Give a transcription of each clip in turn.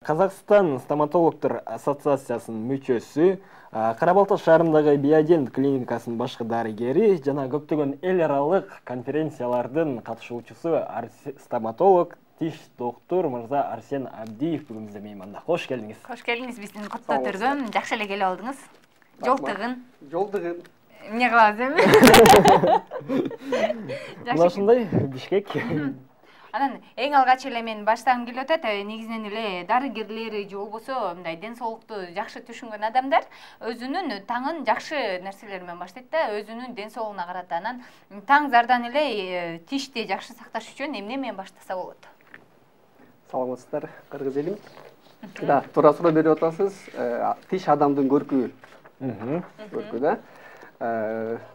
Қазақстан стоматологтор ассоциациясынын мүчөсү, Карабалта шаарындагы Биодент клиникасынын башкы дарыгери жана көптөгөн эл аралык конференциялардын катышуучусу стоматолог, тиш доктор мырза Арсен Абдиев бүгүн бизде мейманда. Кош келдиңиз. Кош келдиңиз, биздин коттотурган. Жакшы эле келип алдыңыз. Жолтугун. Эмне кылабыз эми? Ушундай Бишкек. Анан эң алгач эле мен баштагым келип атат, негизинен эле дарыгерлер же болбосо мындай ден соолукту жакшы түшүнгөн адамдар өзүнүн таңын жакшы нерселер менен баштайт да, өзүнүн ден соолугуна карата. Анан таң зардан эле тишти жакшы сакташ үчүн эмне менен баштаса болот? Саламатсыздар, кыргыз элим. Да, туура суроо берип атасыз. Тиш адамдын көркү. Көркү да.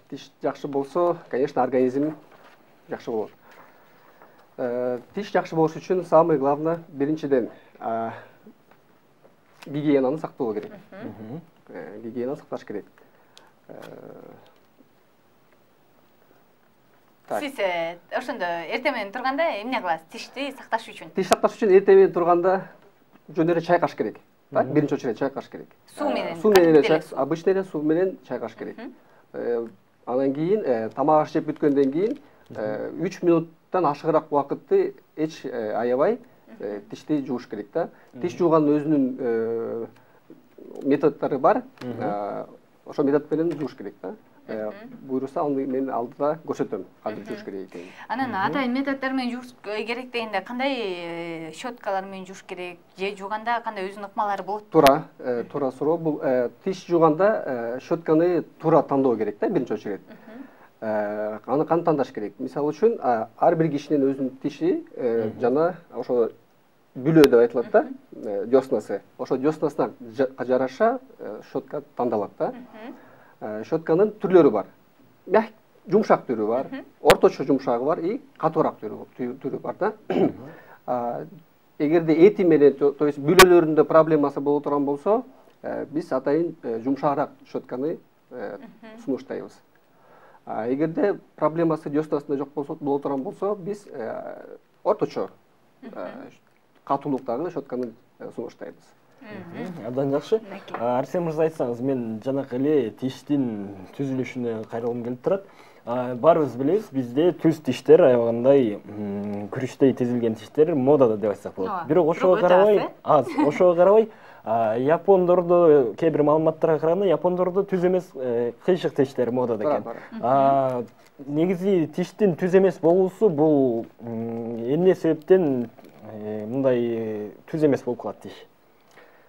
Тиш жакшы болсо, конечно, организм жакшы болот. Тиш жакшы болуш үчүн самый главное биринчиден гигиенаны сактоо керек. Гигиена сакташ керек. Сиз ошондо эртең менен турганда эмне кыласыз тишти сакташ үчүн? Тиш сакташ үчүн эртең менен турганда жөн эле чайкаш керек. Биринчи очередь чайкаш керек. Суу менен. Суу менен эле обычный эле суу менен чайкаш керек. Анан кийин тамак аш жеп бүткөндөн кийин 3 минуттан ашыгыраак убакытты эч аябай тишти жууш керек да. Тиш жуугандын өзүнүн методдору бар. Ошол метод менен жууш керек да. Буйруса аны мен алдыда көрсөтөм, кантип жууш керек экенин. Анан атайын методдор менен жууш керек дегенде кандай щеткалар менен жууш керек же жууганда кандай өзүнүн ыкмалары болот? Туура суроо. Бул тиш жууганда щетканы туура тандоо керек да, биринчи очередь. Аны кантип тандаш керек? Мисалы үчүн ар бир кишинин өзүнүн тиши жана ошо бүлө деп айтылат да, дёснасы. Ошо дёснасына жараша щетка тандалат да. Щетканын түрлөрү бар. Жумшак түрү бар, орточо жумшагы бар и катуураак түрү бар да. Эгерде эти менен, то есть бүлөлөрүндө проблемасы боло турган болсо, биз атайын жумшагыраак щетканы сунуштайбыз. Эгерде проблемасы дёснасында жок боло турган болсо, биз орточо катуулуктагы щетканы сунуштайбыз. Абдан жакшы. Арсен мырза, айтсаңыз, мен жанакы эле тиштин түзүлүшүнө кайрылгым келип турат. Баарыбыз билебиз, бизде түз тиштер аябагандай күрүчтөй тизилген тиштер модада деп айтсак болот. Бирок ошого карабай, япондордо кээ бир маалыматтарга караганда япондордо түз эмес кыйшык тиштер модада экен. Негизи тиштин түз эмес болуусу бул эмне себептен мындай түз эмес болуп калат тиш?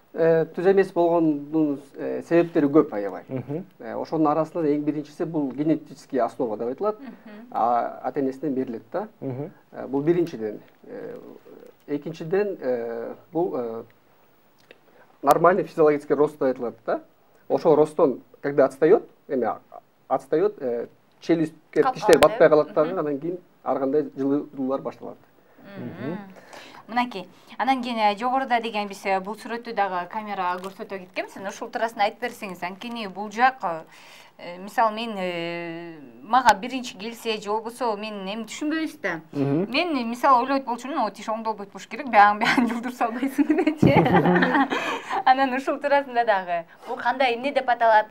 Түз эмес болгондун себептери көп аябай. Ошонун арасынан эң биринчиси бул генетический основа деп айтылат. Ата энесинен берилет да. Бул биринчиден. Экинчиден бул нормальный физиологический рост деп айтылат да. Ошол росттон когда отстает, челюстке тиштер батпай калат дагы, анан кийин ар кандай жылуулар башталат. Мынакей, анан кийин жогоруда деген биз бул сүрөттү дагы камерага көрсөтө кеткенбиз. Ушул туурасында айтып берсеңиз, анткени бул жак мисалы мен мага биринчи келсе же болбосо мен эми түшүнбөйбүз да. Мен мисалы ойлойт болчумун, тиш оңдолбойт болуш керек, баягы жылдыр салбайсың депчи. Анан ушул туурасында дагы бул кандай эмне деп аталат,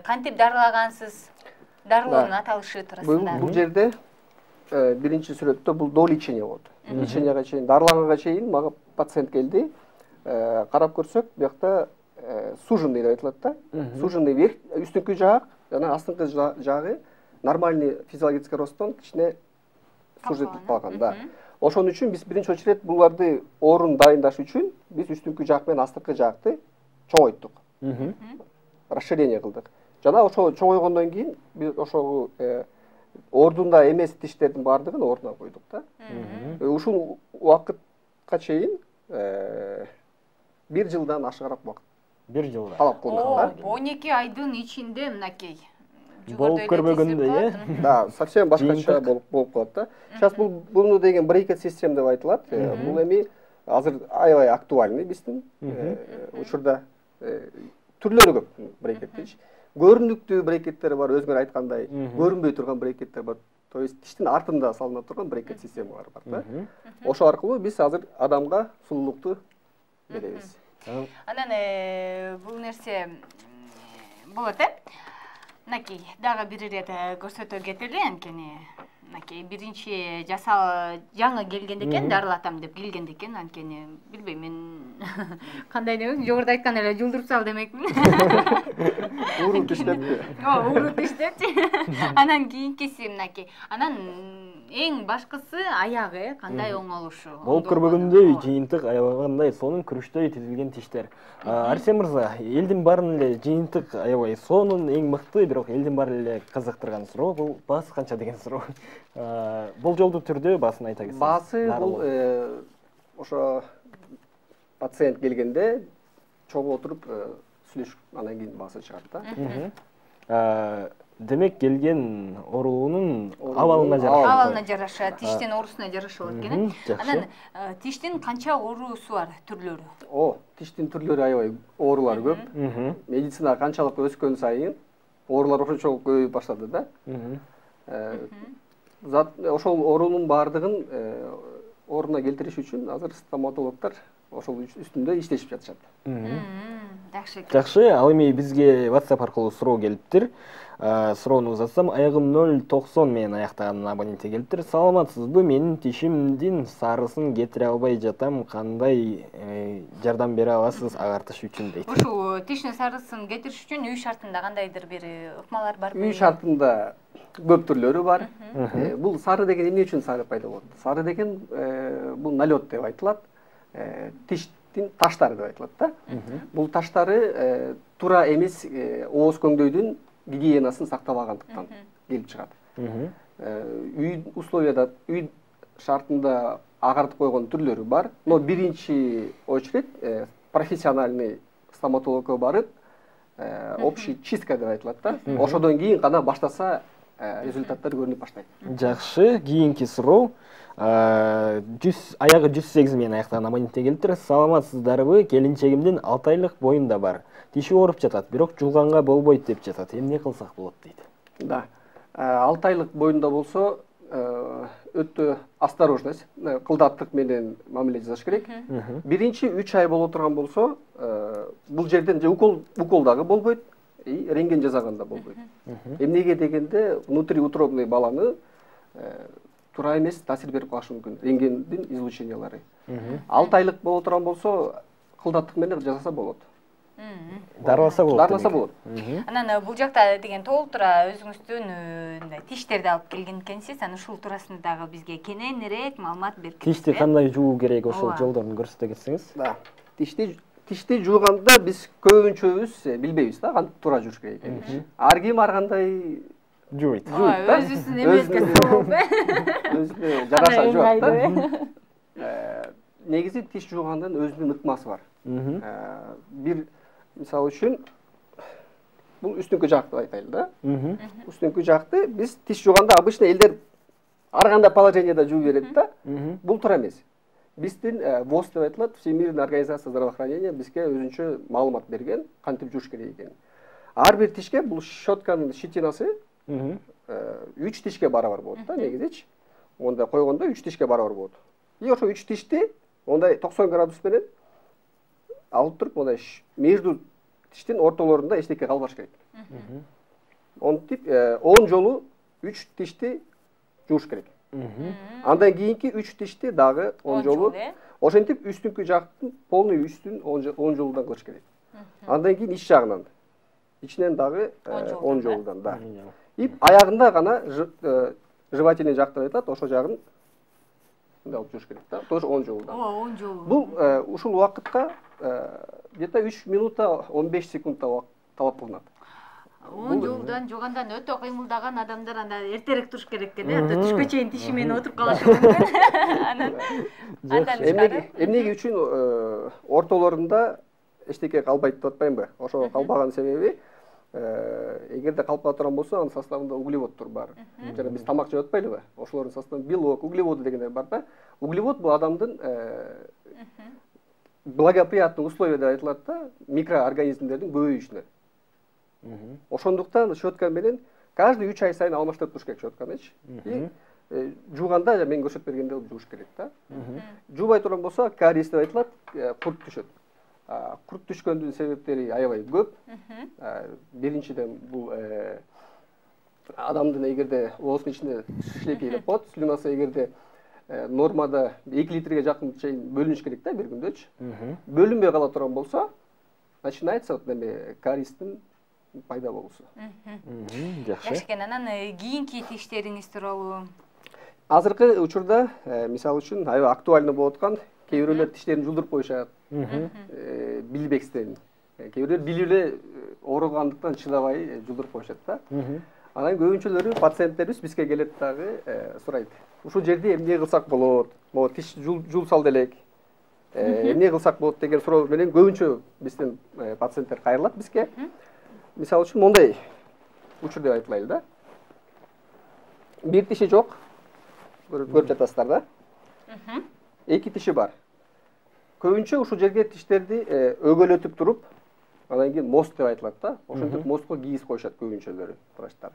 кантип дарылагансыз, дарылоонун аталышы туурасында. Бул жерде биринчи сүрөттө бул до лечения болот. Леченияга чейин, дарылаганга чейин мага пациент келди. Карап көрсөк, буякта суженный деп айтылат да. Суженный үстүнкү жак жана астыңкы жагы нормальный физиологический росттон кичине сужетилип калган да. Ошон үчүн биз биринчи очередь буларды орун дайындаш үчүн биз үстүнкү жак менен астыңкы жакты чоңойттук. Расширение кылдык. Жана ошол чоңойгондон кийин биз ошол ордунда эмес тиштердин баардыгын ордуна койдук да. Ушул убакытка чейин 1 жылдан ашыгыраак убакыт. 1 жылда. Талап кылынат. 12 айдын ичинде мынакей. Болуп көрбөгөндөй, Да, совсем башкача болуп калат да. Сейчас буну деген брекет систем деп айтылат. Бул эми азыр аябай актуальный биздин учурда. Түрлөрү көп брекеттин. Көрүнүктүү брекеттер бар, өзүңөр айткандай, көрүнбөй турган брекеттер бар. То есть тиштин артында салына турган брекет системалары бар да. Ошо аркылуу биз азыр адамга сулуулукту беребиз. Анан бул нерсе болот мынакей дагы бир ирет көрсөтө кетели анткени мынакей биринчи жасал жаңы келгенде экен дарылатам деп келгенде экен анткени билбейм мен кандай демек жогоруда айткан эле жулдуруп сал демекмин. Уруп иштепти. Уруп иштепти. Анан кийинкиси мынакей. Анан эң башкысы аягы кандай оңолушу. Болуп көрбөгөндөй жыйынтык аябагандай сонун күрүчтөй тизилген тиштер. Арсен мырза, элдин баарын эле жыйынтык аябай сонун эң мыкты, бирок элдин баарын эле кызыктырган суроо бул баасы канча деген суроо. Болжолдуу түрдө баасын айта кетсеңиз. Баасы бул ошо пациент келгенде чогуу отуруп сүйлөшүп анан кийин баасы чыгат да. Демек келген оорунун абалына жараша. Абалына жараша, тиштин оорусуна жараша болот экен. Анан тиштин канча оорусу бар түрлөрү? Тиштин түрлөрү аябай оорулар көп. Медицина канчалык өскөн сайын оорулар ошончолук көбөйүп баштады да. Ошол оорунун баардыгын ордуна келтириш үчүн азыр стоматологдор ошол үстүндө иштешип жатышат. Жакшы, ал эми бизге WhatsApp аркылуу суроо келиптир. Суроону узатсам, аягым 090 менен аяктаган абоненте келиптир. Саламатсызбы? Менин тишимдин сарысын кетире албай жатам. Кандай жардам бере аласыз агартыш үчүн дейт. Ушул тиштин сарысын кетириш үчүн үй шартында кандайдыр бир ыкмалар барбы? Үй шартында көп түрлөрү бар. Бул сары деген эмне үчүн сары пайда болот? Сары деген бул налет деп айтылат. Тиштин таштары деп айтылат да. Бул таштары туура эмес ооз көңдөйдүн гигиенасын сактабагандыктан келип чыгат. Үй условияда, үй шартында агартып койгон түрлөрү бар. Но биринчи очередь профессиональный стоматологко барып, общий чистка деп айтылат да. Ошодон кийин гана баштаса результаттар көрүнүп баштайт. Жакшы, кийинки суроо. Аягы 108 менен аяктаган абоненттен келиптир. Саламатсыздарбы? Келинчегимдин 6 айлык боюнда бар. Тиши ооруп жатат, бирок жулганга болбойт деп жатат. Эмне кылсак болот дейт. Да. 6 айлык боюнда болсо өтө осторожность, кылдаттык менен мамиле жасаш керек. Биринчи 3 ай боло турган болсо, бул жерден же укол дагы болбойт, рентген жасаганда болбойт. Эмнеге дегенде внутриутробный баланы туура эмес таасир берип калышы мүмкүн, рентгендин излучениялары. 6 айлык боло турган болсо, кылдаттык менен жасаса болот. Дарыласа болот. Дарыласа болот. Анан бул жакта деген толтура өзүңүздүн тиштерди алып келген экенсиз, анан ушул туурасында дагы бизге кененирээк маалымат берип кетсеңиз. Тишти кандай жуу керек, ошол жолдорун көрсөтө кетсеңиз. Да. Тишти жууганда биз көбүнчөбүз билбейбиз да, кантип туура жууш керек экенин. Ар ким ар кандай жууйт. Өзүнүн эмеске болуп, өзүнө жараша жууат да. Негизи тиш жуугандын өзүнүн ыкмасы бар. Бир мисалы үчүн бул үстүңкү жак деп айтайлы да. Үстүңкү жакты биз тиш жууганда обычно элдер ар кандай положенияда жуу берет да. Бул туура эмес. Биздин ВОЗ деп айтылат, Всемирная организация здравоохранения бизге өзүнчө маалымат берген, кантип жууш керек экенин. Ар бир тишке бул щетканын щетинасы 3 тишке барабар болот да, негизичи. Онда койгондо 3 тишке барабар болот. И ошо 3 тишти ондай 90 градус менен алып туруп, мондай между тиштин ортолорунда эчтеке калбаш керек. Онтип 10 жолу 3 тишти жууш керек. Андан кийинки 3 тишти дагы 10 жолу. Ошентип үстүңкү жактын полный үстүн 10 жолудан кылыш керек. Андан кийин ич жагынан, ичинен дагы 10 жолудан да. И аягында гана жевательный жактар айтат, ошол жагын алып жууш керек да. Тоже 10 жолудан. 10 жолу. Бул ушул убакытка где-то 3 минута 15 секундта убакыт талап кылынат. 10 жолдан жуугандан өтө кыймылдаган адамдар анда эртерээк туруш керек экен, анда түшкө чейин тиши менен отуруп калышы мүмкүн. Андан эмнеге үчүн ортолорунда эчтеке калбайт деп атпаймынбы? Ошо калбаган себеби эгерде калып кала турган болсо, анын составында углеводдор бар. Жана биз тамак жеп атпайлыбы? Ошолордун составында белок, углеводы дегендер бар да. Углевод бул адамдын благоприятный условия деп айтылат да, микроорганизмдердин көбөйүшүнө. Ошондуктан щетка менен каждый 3 ай сайын алмаштырып туруш керек щетканычы. И жууганда мен көрсөтүп бергендей жууш керек да. Жуубай турган болсо кариес деп айтылат, курт түшөт. Курт түшкөндүн себептери аябай көп. Биринчиден бул адамдын эгерде оозунун ичинде шлейкейлеп коет, слюнасы эгерде нормада 2 литрге жакын чейин бөлүнүш керек да бир күндөчү. Бөлүнбөй кала турган болсо, начинается вот неме кариестин пайда болуусу. Жакшы экен. Анан кийинки тиштериңиз тууралуу азыркы учурда мисалы үчүн аябай актуальный болуп аткан кээ бирөөлөр тиштерин жулдуруп коюшат. Билбекстен. Кээ бирөөлөр билип эле ооругандыктан чыдабай жулдуруп коюшат да. Анан көбүнчөлөрү пациенттерибиз бизге келет дагы сурайт. Ушул жерде эмне кылсак болот? Могу тиш жулсал делек. Эмне кылсак болот деген суроо менен көбүнчө биздин пациенттер кайрылат бизге. Мисалы үчүн мондай учур деп айтылайлы да. Бир тиши жок. Көрүп жатасыздар да. 2 тиши бар. Көбүнчө ушул жерге тиштерди өгөлөтүп туруп, анан кийин мост деп айтылат да. Ошентип мостко кийиз коюшат көбүнчөлөрү врачтар.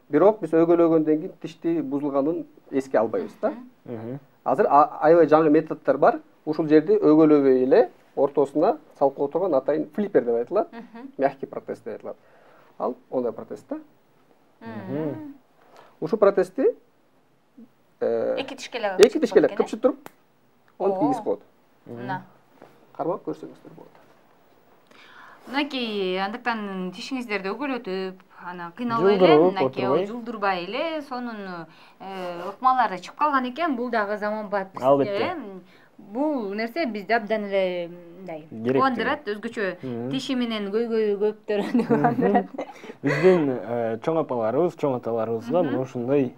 Бирок биз өгөлөгөндөн кийин тишти бузулганын эске албайбыз да. Азыр аябай жаңы методдор бар. Ушул жерди өгөлөбөй эле ортосуна салып кое турган атайын флиппер деп айтылат. Мягкий протез деп айтылат. Ал ондай протез да. Ушул протезди 2 тишкеле кыпчып туруп, оны кийиз коет. Мына. Кармап көрсөңүздөр болот. Мынакей андыктан тишиңиздерди өгөлөтүп, анан кыйналбай эле, мынакей жулдурбай эле, сонун ыкмалары чыгып калган экен. Бул дагы заманбап. Албетте. Бул нерсе бизди абдан эле мындай кубандырат, өзгөчө тиши менен көйгөйгөптөр деп кубандырат. Биздин чоң апаларыбыз, чоң аталарыбызга мына ушундай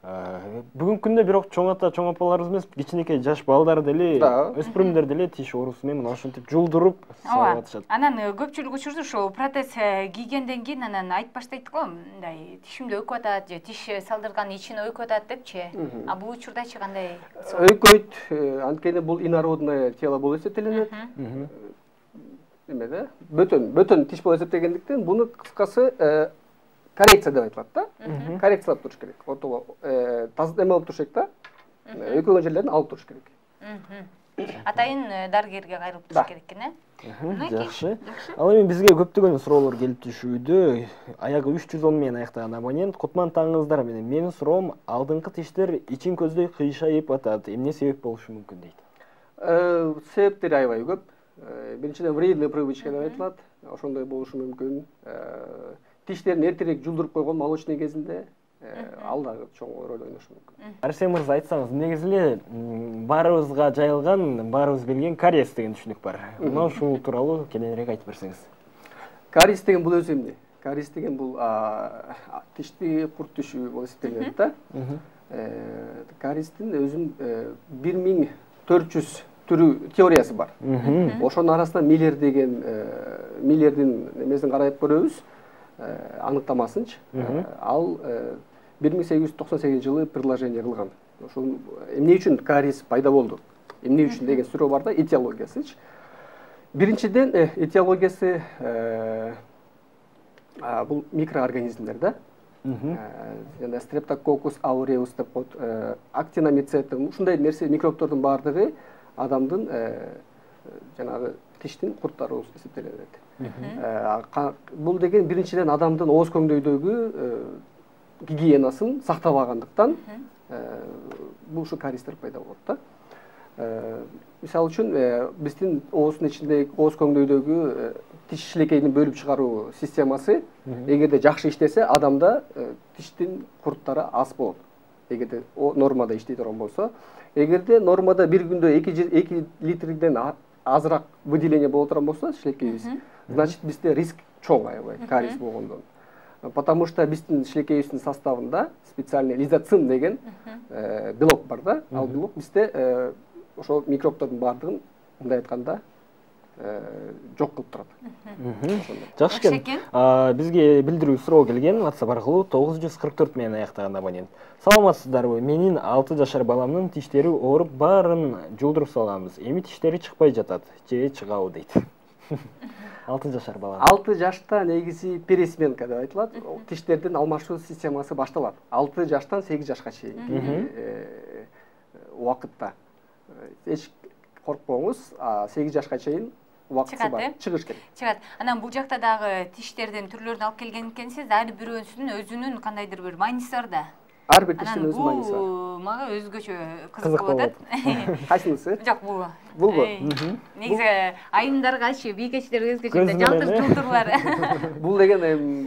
бүгүнкү күндө бирок чоң ата, чоң апаларыбыз эмес, кичинекей жаш балдар деле, өспүрүмдөр деле тиш оорусу менен мына ушинтип жулдуруп салып атышат. Анан көпчүлүк учурда ошо протез кийгенден кийин анан айтып баштайт го, мындай тишимди өйкөп атат же тиш салдырган ичин өйкөп атат депчи. А бул учурдачы кандай? Өйкөйт, анткени бул инородное тело болуп эсептелинет. Эмеде? Бөтөн тиш болуп эсептелгендиктен буну кыскасы коррекция деп айтылат да. Коррекциялап туруш керек. Ортого эме болуп туруш керек да. Өйкөгөн жерлерин алып туруш керек. Атайын дарыгерге кайрылып туруш керек экен, Жакшы. Ал эми бизге көптөгөн суроолор келип түшүүдө. Аягы 310 менен аяктаган абонент Кутман таңыңыздар менен менин суроом алдыңкы тиштер ичин көздөй кыйшайып атат. Эмне себеп болушу мүмкүн дейт? Себептери аябай көп. Биринчиден вредный привычка деп айтылат. Ошондой болушу мүмкүн. Тиштерин эртерээк жулдуруп койгон молочный кезинде ал дагы чоң роль ойношу мүмкүн. Арсен мырза, айтсаңыз, негизи эле баарыбызга жайылган, баарыбыз билген кариес деген түшүнүк бар. Мына ушул тууралуу кененирээк айтып берсеңиз. Кариес деген бул өзү эмне? Кариес деген бул тишти курт түшүү болуп эсептелинет да. Кариестин өзүнүн 1400 түрү теориясы бар. Ошонун арасында Миллердин немесин карап көрөбүз. Аныктамасынчы. Ал 1898 жылы предложение кылган. Ошол эмне үчүн кариес пайда болду? Эмне үчүн деген суроо бар да, этиологиясычы. Биринчиден этиологиясы бул микроорганизмдер да. Жана Streptococcus aureus деп коет, актиномицетин, ушундай нерсе микробтордун баардыгы адамдын жанагы тиштин курттары болуп эсептелет. Бул деген биринчиден адамдын ооз көңдөйдөгү гигиенасын сактабагандыктан бул ушу кариестер пайда болот да. Мисалы үчүн биздин ооздун ичинде ооз көңдөйдөгү тиш шлейкейин бөлүп чыгаруу системасы эгерде жакшы иштесе, адамда тиштин курттары аз болот. Эгерде нормада иштей турган болсо, эгерде нормада бир күндө 2 литрден азыраак выделение боло турган болсо, шлейкейибиз, значит бизде риск чоң аябай кариес болгондон. Потому что биздин шлейкейибиздин составында специальный лизоцин деген белок бар да. Ал белок бизде ошол микробтордун баардыгын мындай айтканда жок кылып турат. Жакшы экен. Бизге билдирүү суроо келген WhatsApp аркылуу 944 менен аяктаган абонент. Саламатсыздарбы? Менин 6 жашар баламдын тиштери ооруп, баарын жулдуруп салганбыз. Эми тиштери чыкпай жатат, же чыгабы дейт. 6 жашар бала. 6 жашта негизи пересменка деп айтылат. Тиштердин алмашуу системасы башталат. 6 жаштан 8 жашка чейин убакытта. Эч коркпоңуз, 8 жашка чейин убакыты бар. Чыгыш керек. Чыгат. Анан бул жакта дагы тиштердин түрлөрүн алып келген экенсиз, ар бирөөнүн өзүнүн кандайдыр бир майнысы бар да. Ар бир тиштин өз майнысы бар. Бул мага өзгөчө кызык болуп атат. Кайсынысы? Жок, бул. Булбу? Негизи айымдаргачы, бийкечтер өзгөчө жалтыр жултурлар. Бул деген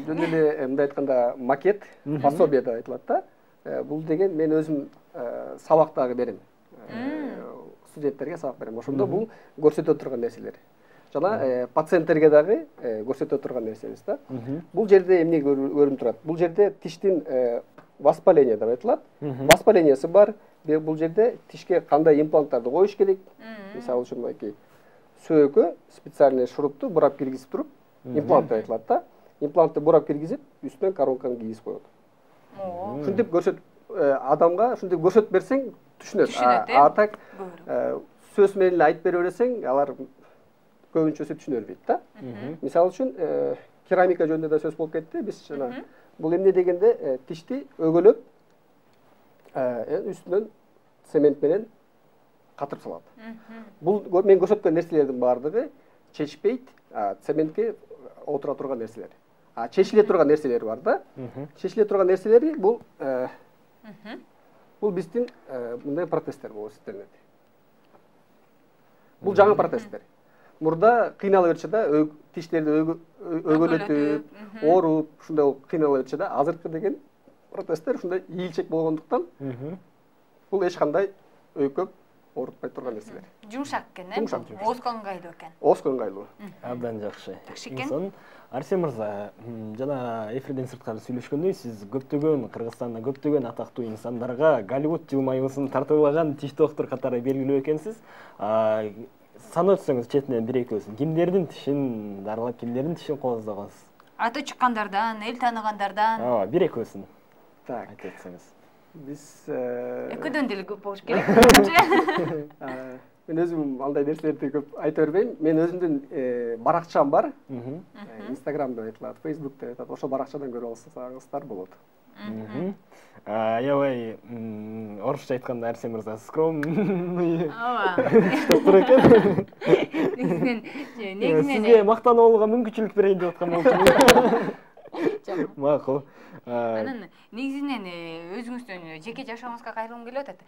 жөн эле мындай айтканда макет, пособие деп айтылат да. Бул деген мен өзүм сабактагы берем. Студенттерге сабак берем. Ошондо бул көрсөтө турган нерселер. Жана пациенттерге дагы көрсөтө турган нерсебиз да. Бул жерде эмне көрүнүп турат? Бул жерде тиштин воспаление деп айтылат. Воспалениясы бар. Бул жерде тишке кандай импланттарды коюш керек? Мисалы үчүн мынакей сөөгө специальный шурупту бурап киргизип туруп, имплант деп айтылат да. Имплантты бурап киргизип, үстүнөн коронканы кийгизип коет. Ушинтип адамга ушинтип көрсөтүп берсең түшүнөт. А так сөз менен эле айтып бере берсең, алар көбүнчөсү түшүнө бербейт да. Мисалы үчүн керамика жөнүндө да сөз болуп кетти. Биз жана бул эмне дегенде тишти өгөлөп үстүнөн цемент менен катырып салат. Бул мен көрсөткөн нерселердин баардыгы чечпейт, цементке отура турган нерселер. Чечиле турган нерселер бар да. Чечиле турган нерселери бул биздин мындай протездер болуп эсептелет. Бул жаңы протездер. Мурда кыйнала берчү да, тиштерди өгөлөтүп, ооруп, ушундай кыйнала берчү да. Азыркы деген протездер ушундай ийилчек болгондуктан бул эч кандай өйкөп оорутпай турган нерселер. Жумшак экен, ооска ыңгайлуу экен. Ооска ыңгайлуу. Абдан жакшы. Арсен мырза, жана эфирден сырткары сүйлөшкөндөй, сиз көптөгөн Кыргызстанда көптөгөн атактуу инсандарга Голливуд жылмайыбысын тартуулаган тиш доктор катары белгилүү экенсиз. Санап өтсөңүз четинен бир экөөсүн, кимдердин тишин дарылап, кимдердин тишин кооздогонсуз? Аты чыккандардан, эл тааныгандардан. Бир экөөсүн. Так, айтып өтсөңүз. Биз экөөдөн деле көп болуш керек. Мен өзүм андай нерселерди көп айта бербейм. Мен өзүмдүн баракчам бар. Instagram деп айтылат, Facebook деп айтылат. Ошол баракчадан көрүп алсаңыздар болот. Аябай орусча айтканда Арсен мырза скромный. Ооба. Негизинен сизге мактанууга мүмкүнчүлүк берейин деп аткан болчумун. Макул. Анан негизинен өзүңүздүн жеке жашооңузга кайрылгым келип атат.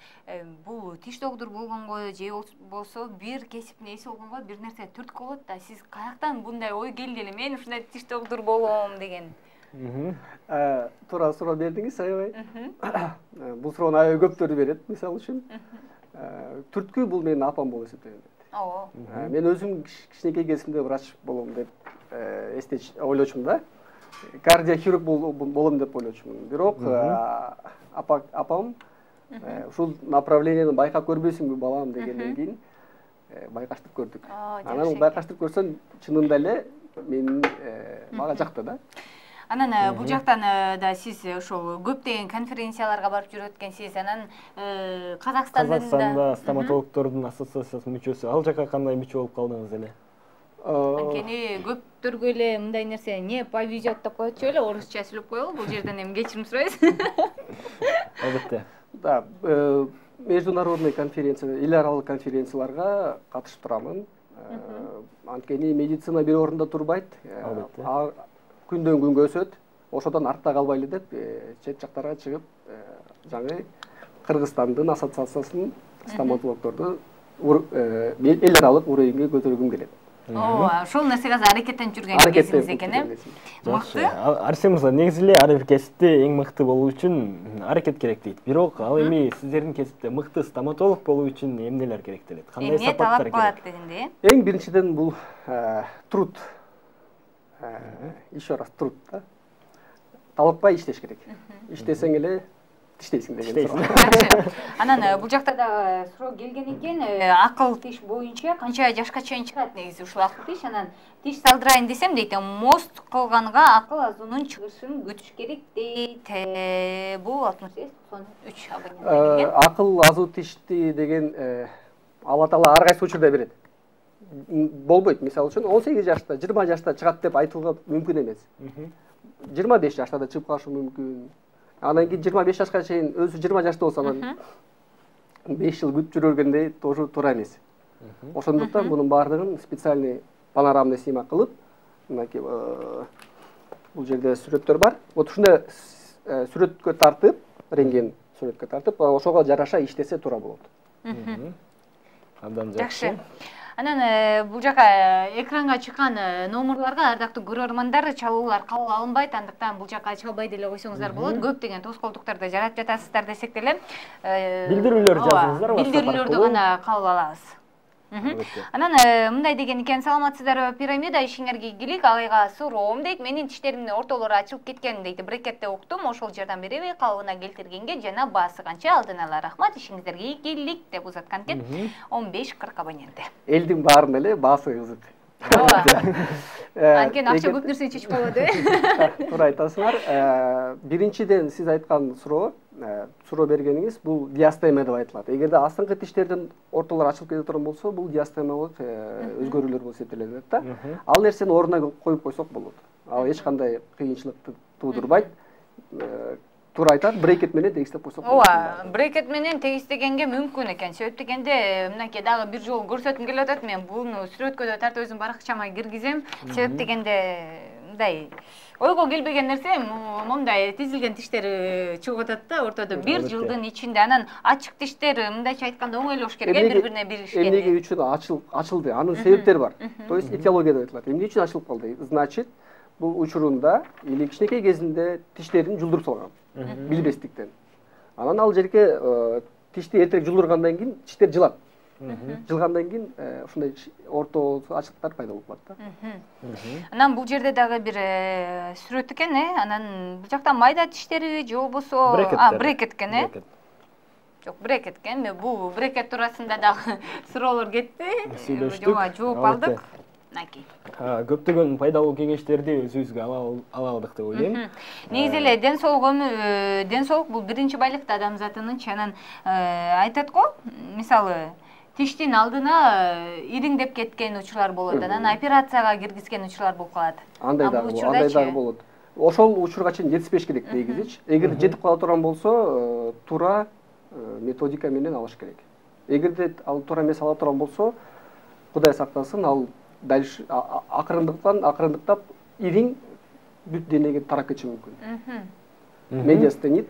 Бул тиш доктор болгонго же болсо бир кесиптин ээси болгонго бир нерсе түрткү болот да. Сиз каяктан мындай ой келди эле, мен ушундай тиш доктор болом деген? Туура суроо бердиңиз, аябай. Бул суроону аябай көптөр берет, мисалы үчүн. Түрткү бул менин апам болуп эсептелет. Мен өзүм кичинекей кезимде врач болом деп ойлочумун да. Кардиохирург болом деп ойлочумун. Бирок апам ушул направлениени байкап көрбөйсүңбү балам дегенден кийин байкаштырып көрдүк. Анан байкаштырып көрсөм чынында эле мага жакты да. Анан бул жактан да сиз ошол көптөгөн конференцияларга барып жүрөт экенсиз. Анан Казакстанда стоматологдордун ассоциациясынын мүчөсү. Ал жака кандай мүчө болуп калдыңыз эле? Анткени көптөргө эле мындай нерсе не повезет деп коет эле, орусча сүйлөп коелу. Бул жерден эми кечирим сурайбыз. Албетте. Да, международный конференция, эл аралык конференцияларга катышып турамын. Анткени медицина бир орунда турбайт. Күндөн күнгө өсөт. Ошодон артта калбайлы деп чет жактарга чыгып, жаңы Кыргызстандын ассоциациясынын стоматологдорду эл аралык уровеньге көтөргүм келет. Ошол нерсеге азыр аракеттенип жүргөн кезиңиз экен, Мыкты. Арсен мырза, негизи эле ар бир кесипте эң мыкты болуу үчүн аракет керек дейт. Бирок ал эми сиздердин кесипте мыкты стоматолог болуу үчүн эмнелер керектелет? Кандай сапаттар керек? Эмне талап кылат дегенде? Эң биринчиден бул труд. Еще раз труд да. Талаппай иштеш керек. Иштесең эле тиштейсиң деген суроо. Анан бул жакта да суроо келген экен. Акыл тиш боюнча канча жашка чейин чыгат негизи ушул акыл тиш? Анан тиш салдырайын десем дейт, мост кылганга акыл азуунун чыгышын күтүш керек дейт. Бул 68-93 абонент келген. Акыл азуу тишти деген Алла Таала ар кайсы учурда берет. болбойт. Мисалы үчүн 18 жашта, 20 жашта чыгат деп айтууга мүмкүн эмес. 25 жашта да чыгып калышы мүмкүн. Анан кийин 25 жашка чейин өзү 20 жашта болсо анан 5 жыл күтүп жүргөндей тоже туура эмес. Ошондуктан мунун баардыгын специальный панорамный снимок кылып, мынакей бул жерде сүрөттөр бар. Вот ушундай сүрөткө тартып, рентген сүрөткө тартып, ошого жараша иштесе туура болот. Абдан жакшы. Анан бул жака экранга чыккан номерларга ардактуу көрөрмандар чалуулар кабыл алынбайт, андыктан бул жака чалбай деле койсоңуздар болот. Көптөгөн тоскоолдуктарды жаратып жатасыздар десек деле билдирүүлөр жазыңыздар, билдирүүлөрдү гана кабыл алабыз. Анан мындай деген экен, саламатсыздарбы, пирамида ишиңерге ийгилик, агайга суроом дейт. Менин тиштеримдин ортолору ачылып кеткен дейт. Брекетте уктум, ошол жардам береби, калыбына келтиргенге жана баасы канча, алдын ала рахмат, ишиңиздерге ийгилик деп узаткан экен. 15-40 абоненти. Элдин баарын эле баасы кызык. Анткени акча көп нерсени чечип калат, Туура айтасыңар. Биринчиден сиз айткан суроо бергениңиз бул диастема деп айтылат. Эгерде астыңкы тиштердин ортолору ачылып кете турган болсо, бул диастема болуп өзгөрүүлөр болуп эсептелет да. Ал нерсени ордуна коюп койсок болот. Ал эч кандай кыйынчылыкты туудурбайт. Туура айтат, брекет менен тегистеп койсок болот. Ооба, брекет менен тегистегенге мүмкүн экен. Себеп дегенде, мынакей дагы бир жолу көрсөткүм келип атат. Мен буну сүрөткө тартып өзүм баракчама киргизем. Себеп дегенде, мындай ойго келбеген нерсе, момундай тизилген тиштер чыгып атат да, ортодо 1 жылдын ичинде. Анан ачык тиштер мындайча айтканда оңойлош керек, бири-бирине биришкен. Эмнеге үчүн ачылды? Анын себептери бар. То есть этиология деп айтылат. Эмне үчүн ачылып калды? Значит, бул учурунда или кичинекей кезинде тиштерин жулдуруп салган. Билбестиктен. Анан ал жерге тишти эртерээк жулдургандан кийин тиштер жылат. Жылгандан кийин ушундай орто ачыктар пайда болуп калат да. Анан бул жерде дагы бир сүрөт экен, анан бул жакта майда тиштериби же болбосо брекет экен, Жок, брекет экен. Мен бул брекет туурасында дагы суроолор кетти. Жооп алдык. Көптөгөн пайдалуу кеңештерди өзүбүзгө ала алдык деп ойлойм. Негизи эле ден соолук бул биринчи байлыкты адамзатынын. Анан айтат го, мисалы тиштин алдына ириңдеп кеткен учурлар болот, анан операцияга киргизген учурлар болуп калат. Андай дагы болот. Ошол учурга чейин жетишпеш керек негизичи. Эгер жетип кала турган болсо, туура методика менен алыш керек. Эгерде ал туура эмес ала турган болсо, Кудай сактасын, ал дальше акырындыктап ириң бүт денеге тарап кетиши мүмкүн. Медиастенит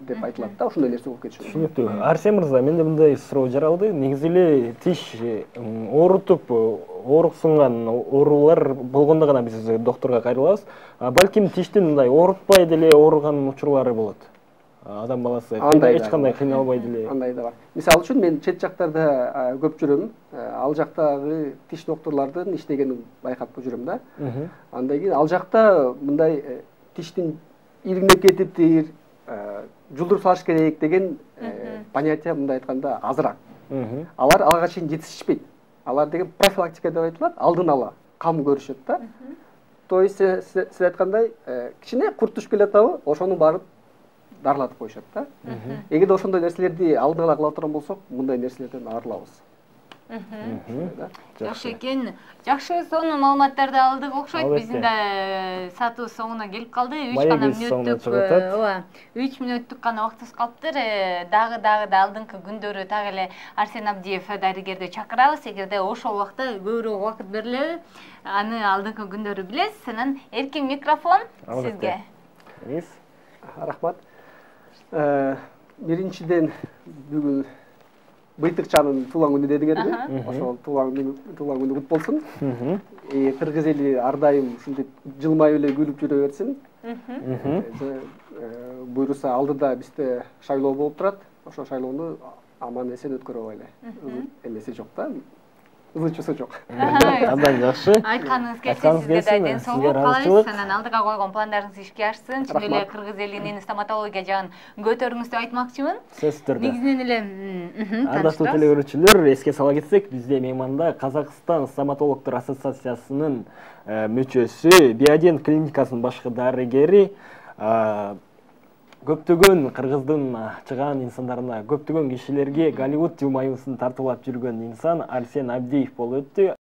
деп айтылат да, ушундай нерсе болуп кетиши мүмкүн. Түшүнүктүү. Арсен мырза, менде мындай суроо жаралды. Негизи эле тиш оорутуп, ооруксунган оорулар болгондо гана биз докторго кайрылабыз. Балким тиштин мындай оорутпай деле ооруган учурлары болот. Адам баласы эч кандай кыйналбай деле. Андай да бар. Мисалы үчүн мен чет жактарда көп жүрөм. Ал жактагы тиш докторлордун иштегенин байкап жүрөм да. Андан кийин ал жакта мындай тиштин ириңдеп кетиптир, жулдуруп салыш керек деген понятие мындай айтканда азыраак. Алар ага чейин жетишишпейт. Алар деген профилактика деп айтылат, алдын ала кам көрүшөт да. То есть сиз айткандай кичине курт түшүп келатабы, ошонун барып дарылатып коюшат да. Эгерде ошондой нерселерди алдын ала кыла турган болсок, мындай нерселерден арылабыз. Жакшы экен. Жакшы, сонун маалыматтарды алдык окшойт. Биздин да сатыбыз соңуна келип калды. 3 мүнөттүк гана убактыбыз калыптыр. Дагы алдыңкы күндөрү так эле Арсен Абдиев дарыгерди чакырабыз. Эгерде ошол убакта көбүрөөк убакыт берилеби, аны алдыңкы күндөрү билесиз. Анан эркин микрофон сизге. Рахмат. Биринчиден бүгүн Быйтыкчанын туулган күнү дедиңерби? Ошол туулган күнү кут болсун. Кыргыз эли ар дайым ушинтип жылмайып эле күлүп жүрө берсин. Буйруса алдыда бизде шайлоо болуп турат. Ошол шайлоону аман эсен өткөрүп алайлы. Эмеси жок да. Ызычысы жок. Абдан жакшы. Айтканыңыз келсин, сизге да ден соолук каалайбыз. Анан алдыга койгон пландарыңыз ишке ашсын. Чын эле кыргыз элинин стоматология жагын көтөрүңүз деп айтмакчымын. Сөзсүз түрдө. Негизинен эле ардактуу телегөрүүчүлөр, эске сала кетсек, бизде мейманда Казакстан стоматологдор ассоциациясынын мүчөсү, Биодент клиникасынын башкы дарыгери, көптөгөн Кыргыздын чыгаан инсандарына, көптөгөн кишилерге Голливуд жумайысын тартуулап жүргөн инсан Арсен Абдиев болуп өттү.